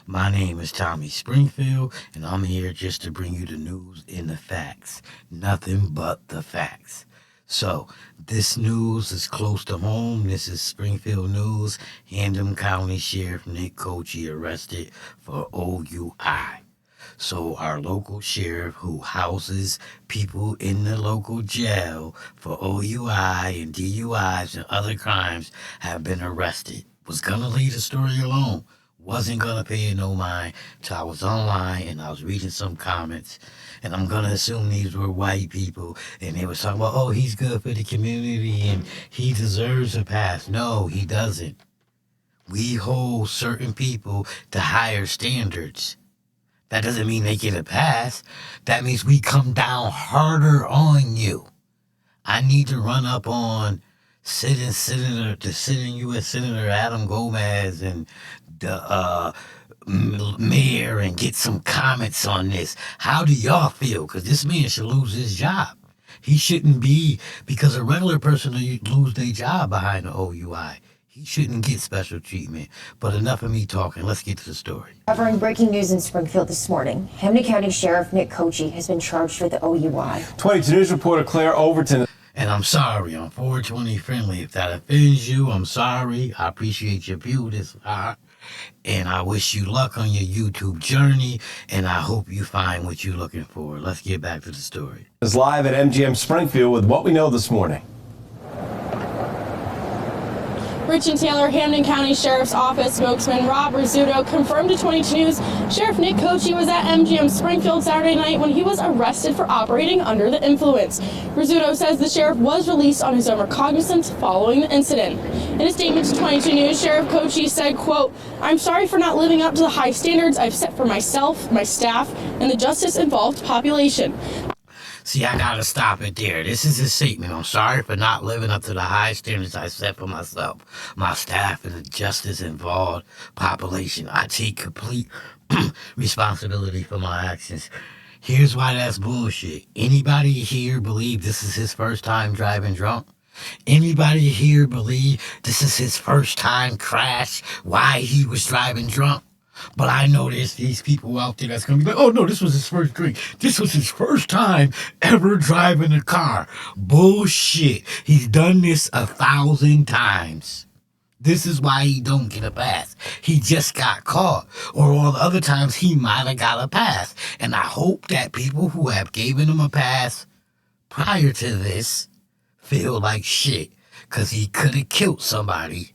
My name is Tommy Springfield, and I'm here just to bring you the news and the facts. Nothing but the facts. So, this news is close to home. This is Springfield News. Hampden County Sheriff Nick Cocchi arrested for OUI. So our local sheriff who houses people in the local jail for OUI and DUIs and other crimes have been arrested. Was gonna leave the story alone. Wasn't gonna pay it no mind till I was online and I was reading some comments. And I'm gonna assume these were white people and they were talking about, oh, he's good for the community and he deserves a pass. No, he doesn't. We hold certain people to higher standards. That doesn't mean they get a pass. That means we come down harder on you. I need to run up on the sitting U.S. Senator Adam Gomez and the mayor and get some comments on this. How do y'all feel? Because this man should lose his job. He shouldn't be, because a regular person will lose their job behind the OUI. He shouldn't get special treatment. But enough of me talking. Let's get to the story. Covering breaking news in Springfield this morning, Hampden County Sheriff Nick Cocchi has been charged with the OUI. 22 News reporter Claire Overton. And I'm sorry, I'm 420 friendly. If that offends you, I'm sorry. I appreciate your view this far. And I wish you luck on your YouTube journey. And I hope you find what you're looking for. Let's get back to the story. Is live at MGM Springfield with what we know this morning. Rich and Taylor, Hampden County Sheriff's Office spokesman Rob Rizzuto confirmed to 22 News Sheriff Nick Cocchi was at MGM Springfield Saturday night when he was arrested for operating under the influence. Rizzuto says the sheriff was released on his own recognizance following the incident. In a statement to 22 News, Sheriff Cocchi said, quote, "I'm sorry for not living up to the high standards I've set for myself, my staff, and the justice-involved population." See, I gotta stop it there. This is his statement. I'm sorry for not living up to the high standards I set for myself, my staff, and the justice-involved population. I take complete responsibility for my actions. Here's why that's bullshit. Anybody here believe this is his first time driving drunk? Anybody here believe this is his first time crash, why he was driving drunk? But I know there's these people out there that's going to be like, oh, no, this was his first drink. This was his first time ever driving a car. Bullshit. He's done this 1,000 times. This is why he don't get a pass. He just got caught. Or all the other times he might have got a pass. And I hope that people who have given him a pass prior to this feel like shit. Because he could have killed somebody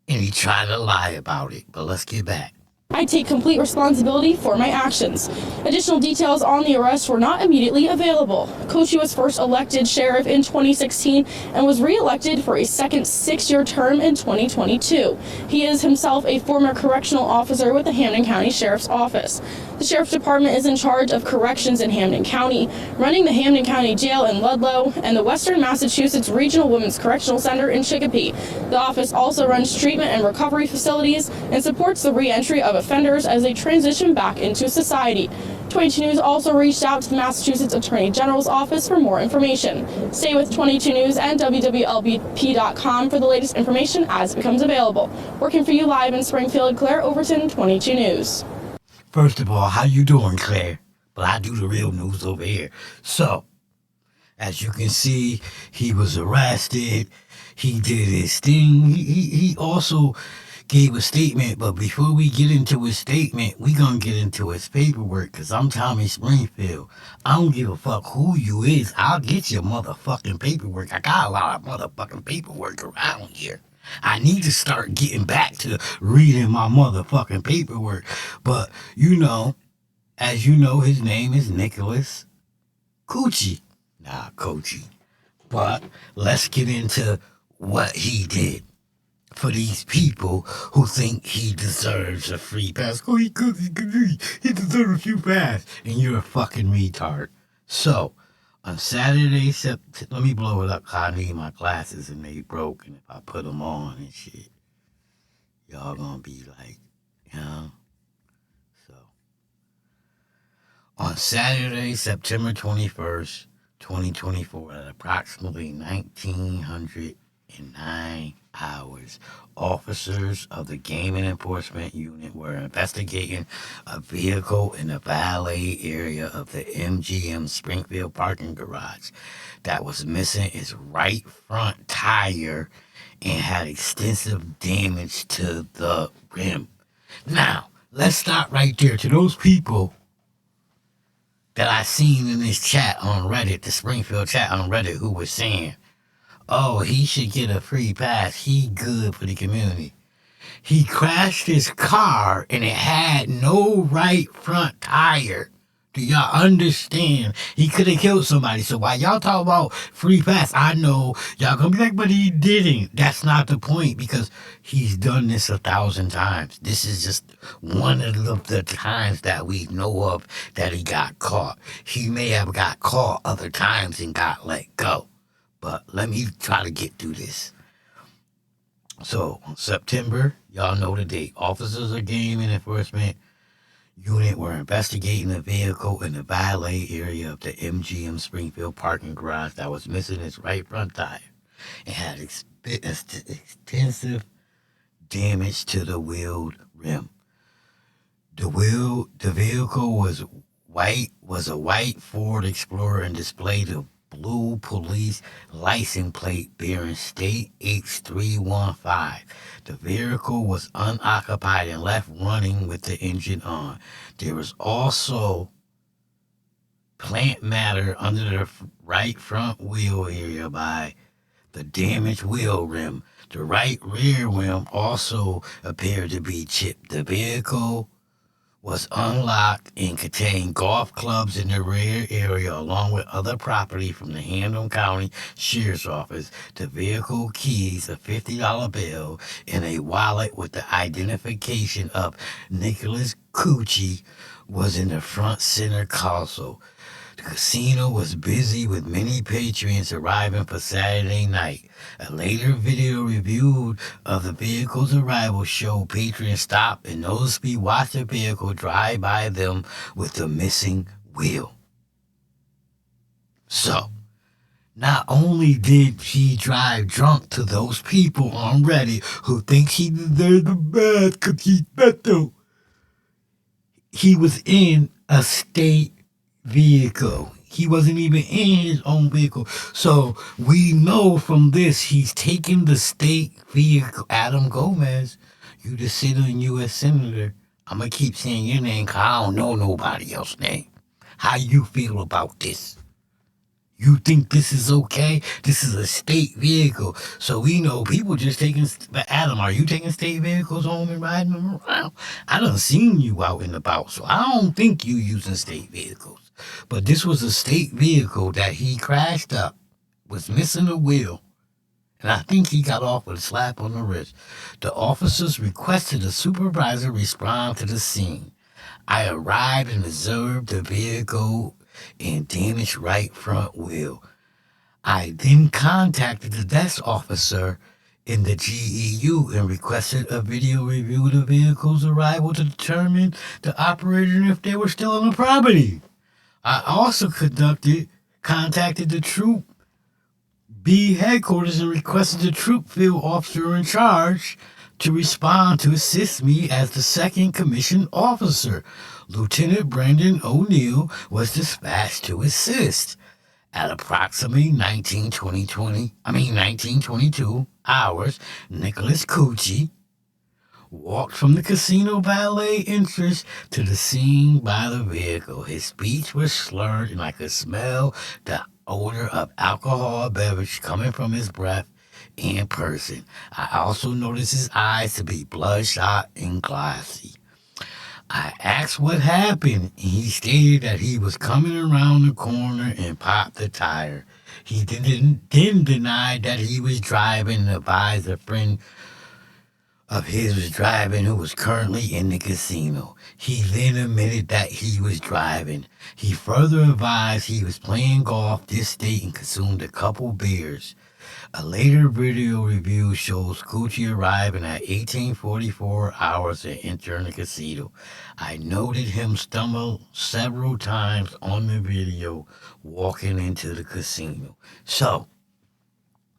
and he tried to lie about it. But let's get back. I take complete responsibility for my actions. Additional details on the arrest were not immediately available. Cocchi was first elected sheriff in 2016 and was re-elected for a second 6-year term in 2022. He is himself a former correctional officer with the Hampden County Sheriff's Office. The Sheriff's Department is in charge of corrections in Hampden County, running the Hampden County Jail in Ludlow and the Western Massachusetts Regional Women's Correctional Center in Chicopee. The office also runs treatment and recovery facilities and supports the re-entry of offenders as they transition back into society. 22 News also reached out to the Massachusetts Attorney General's office for more information. Stay with 22 News and WWLP.com for the latest information as it becomes available. Working for you live in Springfield, Claire Overton, 22 News. First of all, how you doing, Claire? But I do the real news over here. So, as you can see, he was arrested. He did his thing. He also gave a statement, but before we get into his statement, we gonna get into his paperwork, because I'm Tommy Springfield. I don't give a fuck who you is. I'll get your motherfucking paperwork. I got a lot of motherfucking paperwork around here. I need to start getting back to reading my motherfucking paperwork. But, as you know, his name is Nicholas Cocchi. Cocchi. But let's get into what he did for these people who think he deserves a free pass. Oh, he deserves a free pass. And you're a fucking retard. So, on Saturday, let me blow it up, because I need my glasses and they broke. And if I put them on and shit, y'all gonna be like, So, on Saturday, September 21st, 2024, at approximately 1900 9 hours. Officers of the Gaming Enforcement Unit were investigating a vehicle in the valet area of the MGM Springfield parking garage that was missing its right front tire and had extensive damage to the rim. Now, let's stop right there. To those people that I seen in this chat on Reddit, the Springfield chat on Reddit, who was saying, oh, he should get a free pass. He good for the community. He crashed his car and it had no right front tire. Do y'all understand? He could have killed somebody. So while y'all talk about free pass, I know y'all gonna be like, but he didn't. That's not the point, because he's done this 1,000 times. This is just one of the times that we know of that he got caught. He may have got caught other times and got let go. But let me try to get through this. So, September, y'all know the date. Officers of Gaming Enforcement Unit were investigating a vehicle in the valet area of the MGM Springfield parking garage that was missing its right front tire and had extensive damage to the wheel rim. The vehicle was a white Ford Explorer and displayed a blue police license plate bearing state H315. The vehicle was unoccupied and left running with the engine on. There was also plant matter under the right front wheel area by the damaged wheel rim. The right rear rim also appeared to be chipped. The vehicle was unlocked and contained golf clubs in the rear area along with other property from the Hampden County Sheriff's Office. The vehicle keys, a $50 bill, and a wallet with the identification of Nicholas Cocchi was in the front center console. The casino was busy with many patrons arriving for Saturday night. A later video review of the vehicle's arrival showed patrons stop and noticeably watch the vehicle drive by them with the missing wheel. So, not only did he drive drunk to those people on Reddit who think he deserved the bad because he's better, he was in a state vehicle. He wasn't even in his own vehicle. So we know from this he's taking the state vehicle. Adam Gomez, you the sitting U.S. Senator. I'm going to keep saying your name because I don't know nobody else's name. How you feel about this? You think this is okay? This is a state vehicle. So we know people just taking... But Adam, are you taking state vehicles home and riding them around? I done seen you out and about, so I don't think you using state vehicles. But this was a state vehicle that he crashed up, was missing a wheel, and I think he got off with a slap on the wrist. The officers requested a supervisor respond to the scene. I arrived and observed the vehicle and damaged right front wheel. I then contacted the desk officer in the GEU and requested a video review of the vehicle's arrival to determine the operator and if they were still on the property. I also contacted the Troop B headquarters and requested the troop field officer in charge to respond to assist me as the second commissioned officer. Lieutenant Brandon O'Neill was dispatched to assist. At approximately 1922 hours, Nicholas Cocchi walked from the casino valet entrance to the scene by the vehicle. His speech was slurred and I could smell the odor of alcohol beverage coming from his breath and person. I also noticed his eyes to be bloodshot and glassy. I asked what happened, and he stated that he was coming around the corner and popped the tire. He then denied that he was driving and advised a friend of his was driving who was currently in the casino. He then admitted that he was driving. He further advised he was playing golf this day and consumed a couple beers. A later video review shows Cocchi arriving at 1844 hours and entering the casino. I noted him stumble several times on the video walking into the casino. So,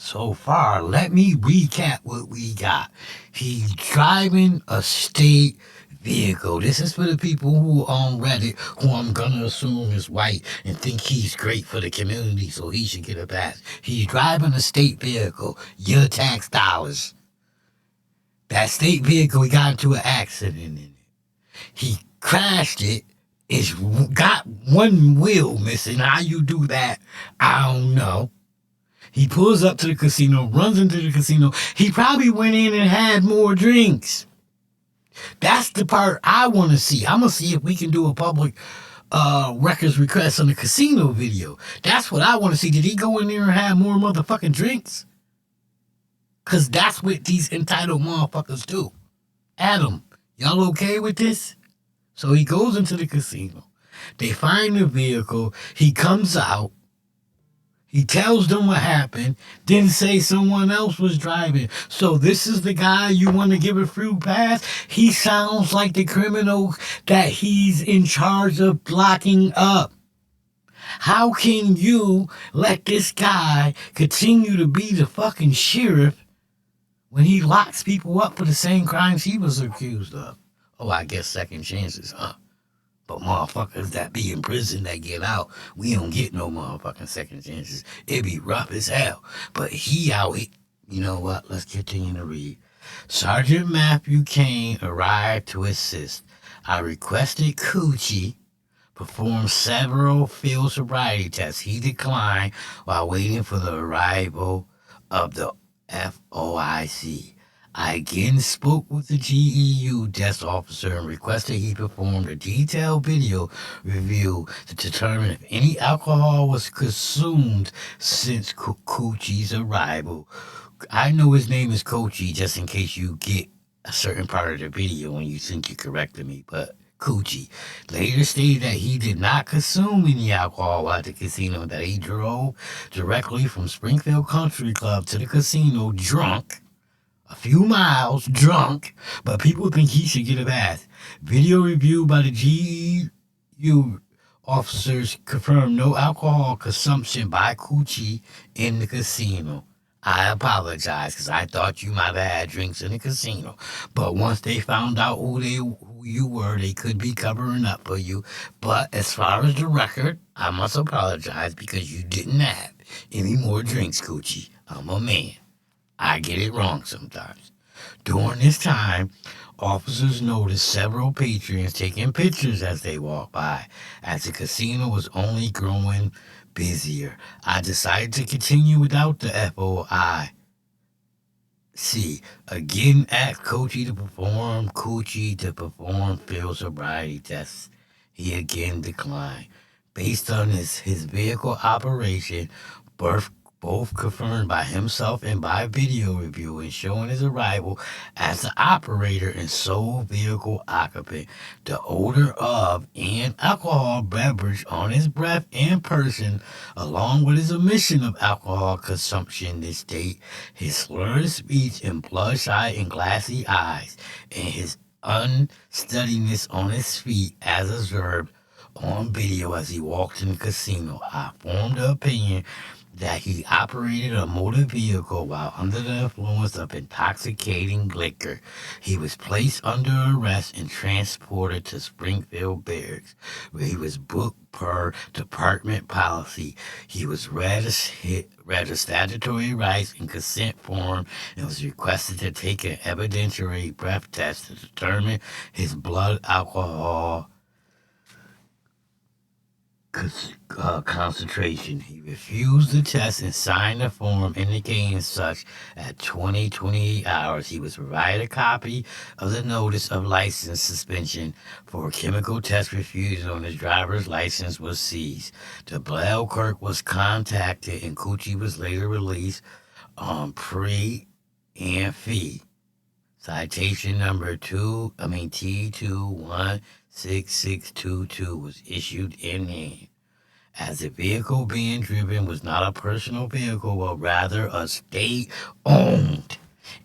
So far, let me recap what we got. He's driving a state vehicle. This is for the people who on Reddit, who I'm gonna assume is white and think he's great for the community, so he should get a pass. He's driving a state vehicle, your tax dollars. That state vehicle, he got into an accident in it. He crashed it. It's got one wheel missing. How you do that, I don't know. He pulls up to the casino, runs into the casino. He probably went in and had more drinks. That's the part I want to see. I'm going to see if we can do a public records request on the casino video. That's what I want to see. Did he go in there and have more motherfucking drinks? Because that's what these entitled motherfuckers do. Adam, y'all okay with this? So he goes into the casino. They find the vehicle. He comes out. He tells them what happened, then say someone else was driving. So this is the guy you want to give a free pass? He sounds like the criminal that he's in charge of locking up. How can you let this guy continue to be the fucking sheriff when he locks people up for the same crimes he was accused of? Oh, I guess second chances, huh? But motherfuckers that be in prison that get out, we don't get no motherfucking second chances. It be rough as hell. But he out here. You know what? Let's continue to read. Sergeant Matthew Kane arrived to assist. I requested Cocchi perform several field sobriety tests. He declined while waiting for the arrival of the FOIC. I again spoke with the GEU desk officer and requested he perform a detailed video review to determine if any alcohol was consumed since Cocchi's arrival. I know his name is Cocchi just in case you get a certain part of the video and you think you corrected me, but Cocchi later stated that he did not consume any alcohol at the casino, that he drove directly from Springfield Country Club to the casino drunk. A few miles, drunk, but people think he should get a pass. Video review by the GEU officers confirmed no alcohol consumption by Cocchi in the casino. I apologize because I thought you might have had drinks in the casino. But once they found out who you were, they could be covering up for you. But as far as the record, I must apologize because you didn't have any more drinks, Cocchi. I'm a man. I get it wrong sometimes. During this time, officers noticed several patrons taking pictures as they walked by. As the casino was only growing busier, I decided to continue without the FOIC. Again asked Cocchi to perform field sobriety tests. He again declined. Based on his vehicle operation, both confirmed by himself and by video review and showing his arrival as the operator and sole vehicle occupant. The odor of and alcohol beverage on his breath and person, along with his omission of alcohol consumption this date, his slurred speech and bloodshot and glassy eyes, and his unsteadiness on his feet as observed on video as he walked in the casino. I formed the opinion that he operated a motor vehicle while under the influence of intoxicating liquor. He was placed under arrest and transported to Springfield Barracks, where he was booked per department policy. He was read a statutory rights and consent form and was requested to take an evidentiary breath test to determine his blood alcohol concentration. He refused the test and signed a form indicating such. At 28 hours, he was provided a copy of the notice of license suspension for a chemical test refusal, and his driver's license was seized. The blood clerk was contacted, and Cocchi was later released on pre and fee. Citation number T216622 was issued in hand. As the vehicle being driven was not a personal vehicle, but rather a state-owned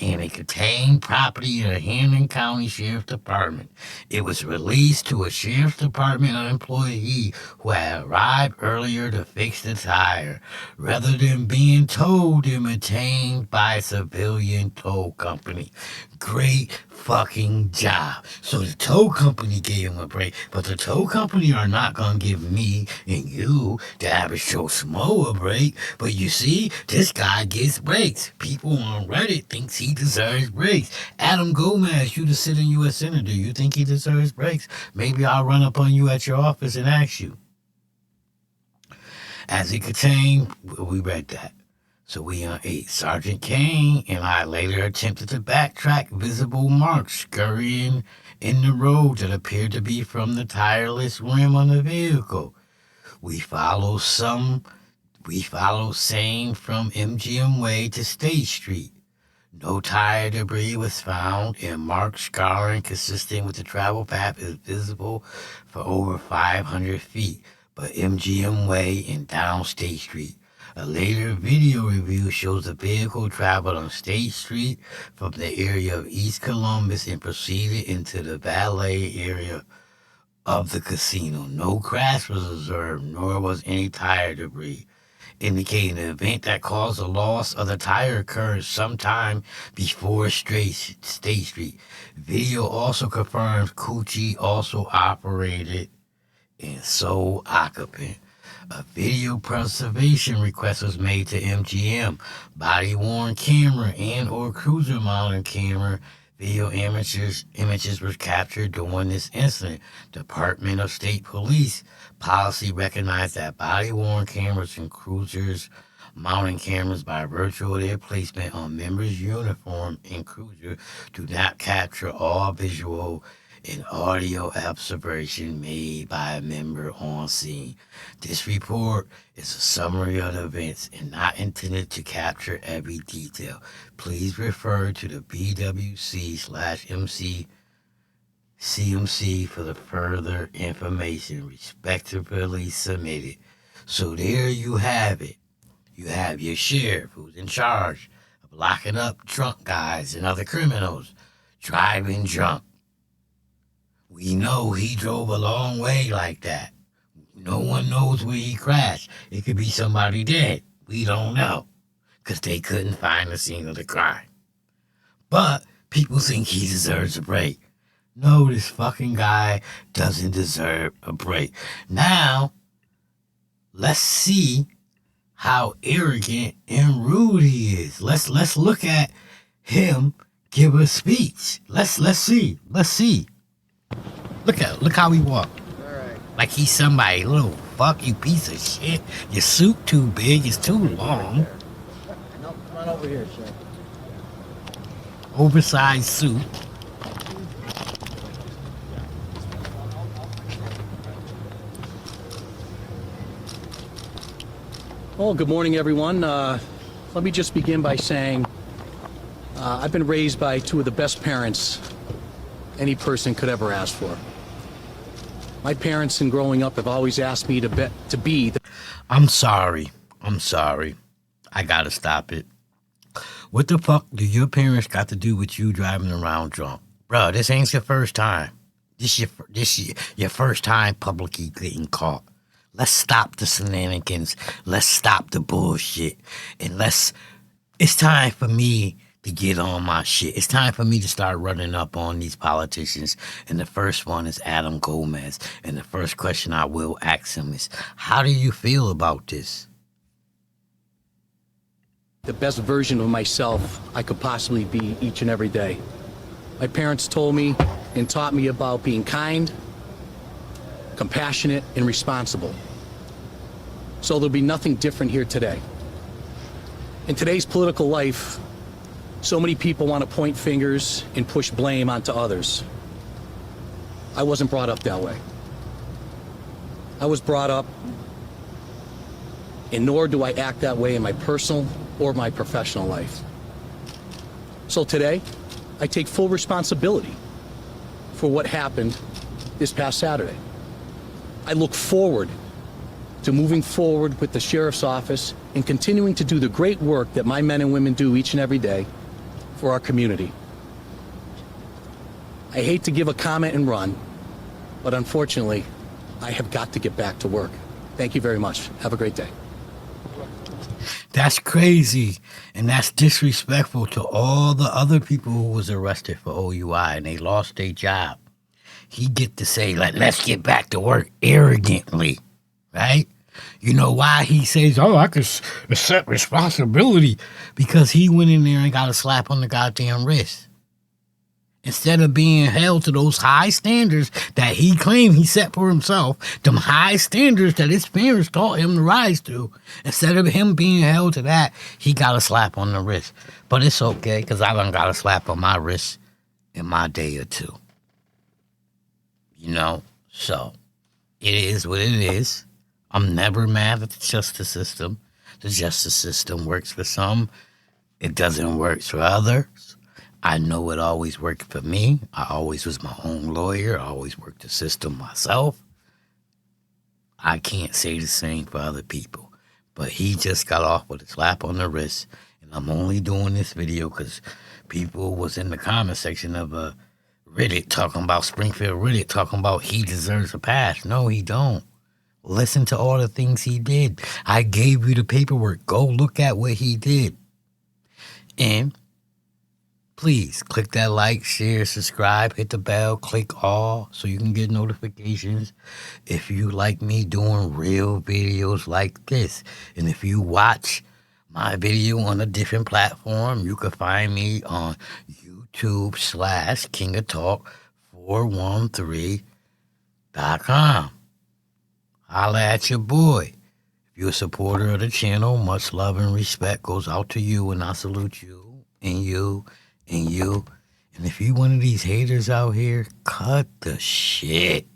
and it contained property of the Hampden County Sheriff's Department. It was released to a Sheriff's Department employee who had arrived earlier to fix the tire, rather than being towed and maintained by a civilian tow company. Great fucking job. So the tow company gave him a break, but the tow company are not gonna give me and you, the average Joe Schmo, a break. But you see, this guy gets breaks. People on Reddit thinks he deserves breaks. Adam Gomez, you the sitting U.S. Senator, you think he deserves breaks? Maybe I'll run up on you at your office and ask you. As it contained, we read that. So we on 8. Sergeant Kane and I later attempted to backtrack visible marks scurrying in the road that appeared to be from the tireless rim on the vehicle. We follow same from MGM Way to State Street. No tire debris was found, and marked scarring consistent with the travel path is visible for over 500 feet, but MGM Way and down State Street. A later video review shows the vehicle traveled on State Street from the area of East Columbus and proceeded into the valet area of the casino. No crash was observed, nor was any tire debris, indicating the event that caused the loss of the tire occurred sometime before State Street. Video also confirms Cocchi also operated and sole occupant. A video preservation request was made to MGM. Body-worn camera and or cruiser-mounted camera video images were captured during this incident. Department of State Police policy recognized that body-worn cameras and cruisers mounting cameras by virtue of their placement on members' uniform and cruiser do not capture all visual and audio observation made by a member on scene. This report is a summary of the events and not intended to capture every detail. Please refer to the BWC/CMC for the further information respectively submitted. So there you have it. You have your sheriff who's in charge of locking up drunk guys and other criminals driving drunk. We know he drove a long way like that. No one knows where he crashed. It could be somebody dead. We don't know, because they couldn't find the scene of the crime. But people think he deserves a break. No, this fucking guy doesn't deserve a break. Now, let's see how arrogant and rude he is. Let's look at him give a speech. Let's see. Look how he walk. Alright. Like he's somebody. Little fuck you piece of shit. Your suit too big, it's too long. No, come on over here, sir. Oversized suit. Well, good morning, everyone. Let me just begin by saying I've been raised by two of the best parents any person could ever ask for. My parents, in growing up, have always asked me to be the... I'm sorry. I gotta stop it. What the fuck do your parents got to do with you driving around drunk? Bro, this ain't your first time. This your first time publicly getting caught. Let's stop the shenanigans. Let's stop the bullshit. And it's time for me to get on my shit. It's time for me to start running up on these politicians. And the first one is Adam Gomez. And the first question I will ask him is, how do you feel about this? the best version of myself I could possibly be each and every day. My parents told me and taught me about being kind, compassionate, and responsible. So there'll be nothing different here today. In today's political life, so many people want to point fingers and push blame onto others. I wasn't brought up that way. I was brought up, and nor do I act that way in my personal or my professional life. So today, I take full responsibility for what happened this past Saturday. I look forward to moving forward with the Sheriff's Office and continuing to do the great work that my men and women do each and every day for our community. I hate to give a comment and run, but unfortunately, I have got to get back to work. Thank you very much. Have a great day. That's crazy, and that's disrespectful to all the other people who was arrested for OUI and they lost their job. He get to say, like, let's get back to work arrogantly, right? You know why he says, oh, I could accept responsibility? Because he went in there and got a slap on the goddamn wrist. Instead of being held to those high standards that he claimed he set for himself, them high standards that his parents taught him to rise to, instead of him being held to that, he got a slap on the wrist. But it's okay, because I done got a slap on my wrist in my day or two. You know? So, it is what it is. I'm never mad at the justice system. The justice system works for some. It doesn't work for others. I know it always worked for me. I always was my own lawyer. I always worked the system myself. I can't say the same for other people. But he just got off with a slap on the wrist. And I'm only doing this video because people was in the comment section of Reddit talking about Springfield Reddit, talking about he deserves a pass. No, he don't. Listen to all the things he did. I gave you the paperwork. Go look at what he did. And please click that like, share, subscribe, hit the bell, click all so you can get notifications if you like me doing real videos like this. And if you watch my video on a different platform, you can find me on YouTube/KingofTalk413.com. Holla at your boy. If you're a supporter of the channel, much love and respect goes out to you, and I salute you and you and you. And if you one of these haters out here, cut the shit.